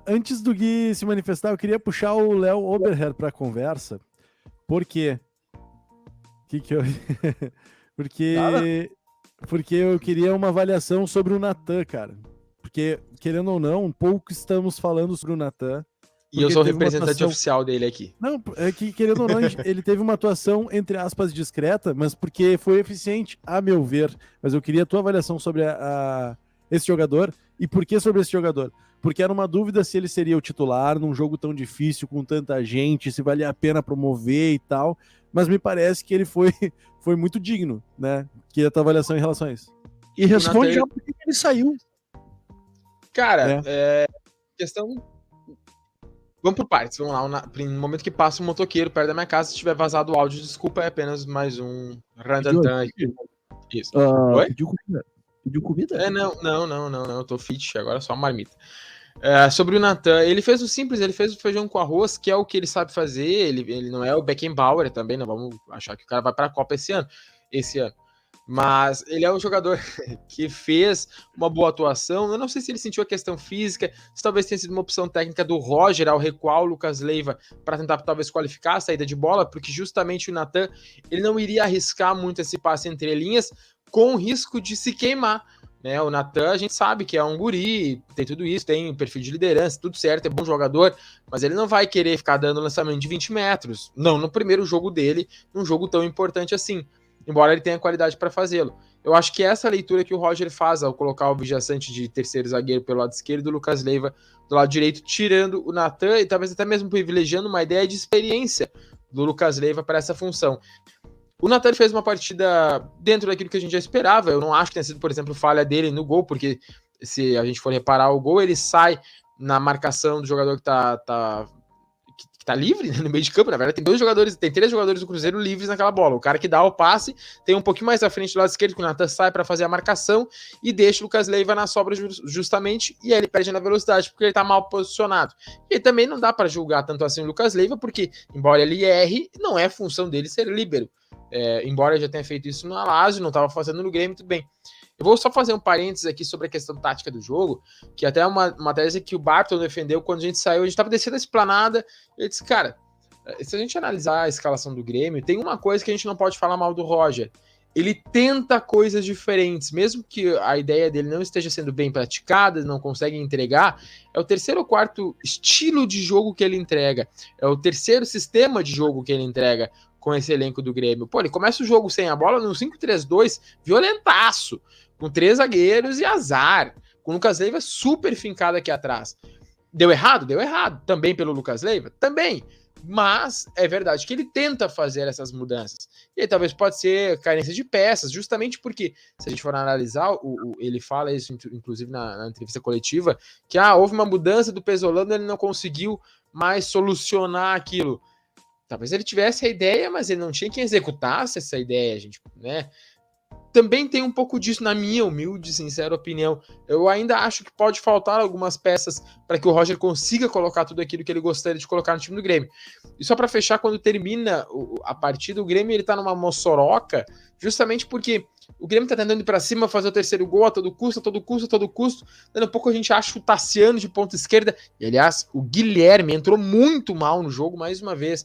Antes do Gui se manifestar, eu queria puxar o Léo Oberher para a conversa. Por quê? Que eu... Porque eu queria uma avaliação sobre o Natan, cara. Porque, querendo ou não, pouco estamos falando sobre o Natan. E eu sou o representante oficial dele aqui. Não, é que, querendo ou não, ele teve uma atuação, entre aspas, discreta, mas porque foi eficiente, a meu ver. Mas eu queria a tua avaliação sobre esse jogador. E por que sobre esse jogador? Porque era uma dúvida se ele seria o titular num jogo tão difícil, com tanta gente, se valia a pena promover e tal. Mas me parece que ele foi muito digno, né? Que é a tua avaliação em relação a isso. E responde já por que ele saiu. Cara, questão... Vamos por partes, vamos lá. No momento que passa um motoqueiro perto da minha casa, se tiver vazado o áudio, desculpa, é apenas mais um randantan aqui. Isso. Oi? Pediu comida? Não, eu tô fit, agora é só uma marmita. Sobre o Natan, ele fez o simples, ele fez o feijão com arroz, que é o que ele sabe fazer, ele não é o Beckenbauer também, não vamos achar que o cara vai pra Copa esse ano. Mas ele é um jogador que fez uma boa atuação. Eu não sei se ele sentiu a questão física, se talvez tenha sido uma opção técnica do Roger ao recuar o Lucas Leiva para tentar talvez qualificar a saída de bola, porque justamente o Natan ele não iria arriscar muito esse passe entre linhas com o risco de se queimar. Né? O Natan a gente sabe que é um guri, tem tudo isso, tem um perfil de liderança, tudo certo, é bom jogador, mas ele não vai querer ficar dando lançamento de 20 metros. Não no primeiro jogo dele, num jogo tão importante assim. Embora ele tenha qualidade para fazê-lo. Eu acho que essa leitura que o Roger faz ao colocar o Vijaçante de terceiro zagueiro pelo lado esquerdo, o Lucas Leiva do lado direito, tirando o Natan e talvez até mesmo privilegiando uma ideia de experiência do Lucas Leiva para essa função. O Natan fez uma partida dentro daquilo que a gente já esperava. Eu não acho que tenha sido, por exemplo, falha dele no gol, porque se a gente for reparar o gol, ele sai na marcação do jogador que tá livre, né, no meio de campo. Na verdade, tem 3 jogadores do Cruzeiro livres naquela bola. O cara que dá o passe tem um pouquinho mais à frente do lado esquerdo, que o Natan sai para fazer a marcação e deixa o Lucas Leiva na sobra justamente, e aí ele perde na velocidade, porque ele tá mal posicionado. E também não dá para julgar tanto assim o Lucas Leiva, porque, embora ele erre, não é função dele ser líbero. Embora eu já tenha feito isso no Lazio, não estava fazendo no Grêmio, tudo bem. Eu vou só fazer um parênteses aqui sobre a questão tática do jogo, que até é uma tese que o Barton defendeu quando a gente saiu. A gente estava descendo a esplanada, ele disse, cara, se a gente analisar a escalação do Grêmio, tem uma coisa que a gente não pode falar mal do Roger. Ele tenta coisas diferentes, mesmo que a ideia dele não esteja sendo bem praticada, não consegue entregar, é o terceiro ou quarto estilo de jogo que ele entrega, é o terceiro sistema de jogo que ele entrega com esse elenco do Grêmio. Pô, ele começa o jogo sem a bola no 5-3-2, violentaço, com 3 zagueiros e azar, com o Lucas Leiva super fincado aqui atrás. Deu errado? Deu errado. Também pelo Lucas Leiva? Também. Mas é verdade que ele tenta fazer essas mudanças. E aí talvez pode ser carência de peças, justamente porque, se a gente for analisar, ele fala isso, inclusive na entrevista coletiva, que houve uma mudança do Pesolano, ele não conseguiu mais solucionar aquilo. Talvez ele tivesse a ideia, mas ele não tinha quem executasse essa ideia, gente, né? Também tem um pouco disso, na minha humilde e sincera opinião. Eu ainda acho que pode faltar algumas peças para que o Roger consiga colocar tudo aquilo que ele gostaria de colocar no time do Grêmio. E só para fechar, quando termina a partida, o Grêmio ele tá numa moçoroca, justamente porque o Grêmio tá tentando ir para cima, fazer o terceiro gol a todo custo. Dando um pouco a gente acha o Tassiano de ponta esquerda. E, aliás, o Guilherme entrou muito mal no jogo, mais uma vez.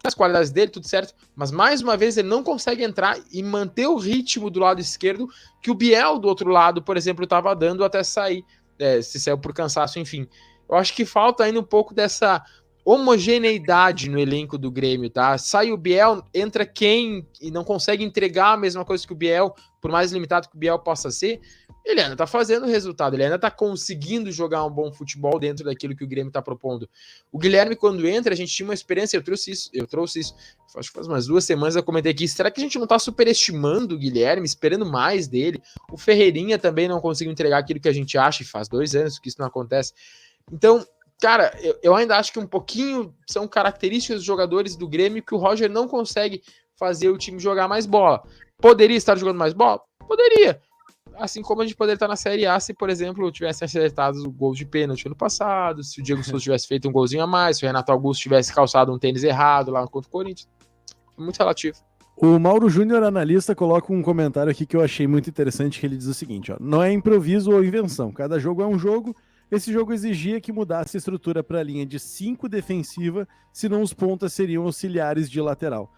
As qualidades dele, tudo certo, mas mais uma vez ele não consegue entrar e manter o ritmo do lado esquerdo que o Biel do outro lado, por exemplo, estava dando até sair, se saiu por cansaço, enfim. Eu acho que falta ainda um pouco dessa homogeneidade no elenco do Grêmio, tá? Sai o Biel, entra quem e não consegue entregar a mesma coisa que o Biel, por mais limitado que o Biel possa ser, ele ainda tá fazendo resultado, ele ainda tá conseguindo jogar um bom futebol dentro daquilo que o Grêmio tá propondo. O Guilherme, quando entra, a gente tinha uma experiência, eu trouxe isso, acho que faz umas 2 semanas eu comentei aqui, será que a gente não tá superestimando o Guilherme, esperando mais dele? O Ferreirinha também não conseguiu entregar aquilo que a gente acha, e faz 2 anos que isso não acontece. Então, cara, eu ainda acho que um pouquinho são características dos jogadores do Grêmio que o Roger não consegue fazer o time jogar mais bola. Poderia estar jogando mais bola? Poderia. Assim como a gente poderia estar na Série A se, por exemplo, tivesse acertado o gol de pênalti ano passado, se o Diego Souza tivesse feito um golzinho a mais, se o Renato Augusto tivesse calçado um tênis errado lá contra o Corinthians. É muito relativo. O Mauro Júnior, analista, coloca um comentário aqui que eu achei muito interessante, que ele diz o seguinte, ó, não é improviso ou invenção, cada jogo é um jogo, esse jogo exigia que mudasse a estrutura para a linha de 5 defensiva, senão os pontas seriam auxiliares de lateral.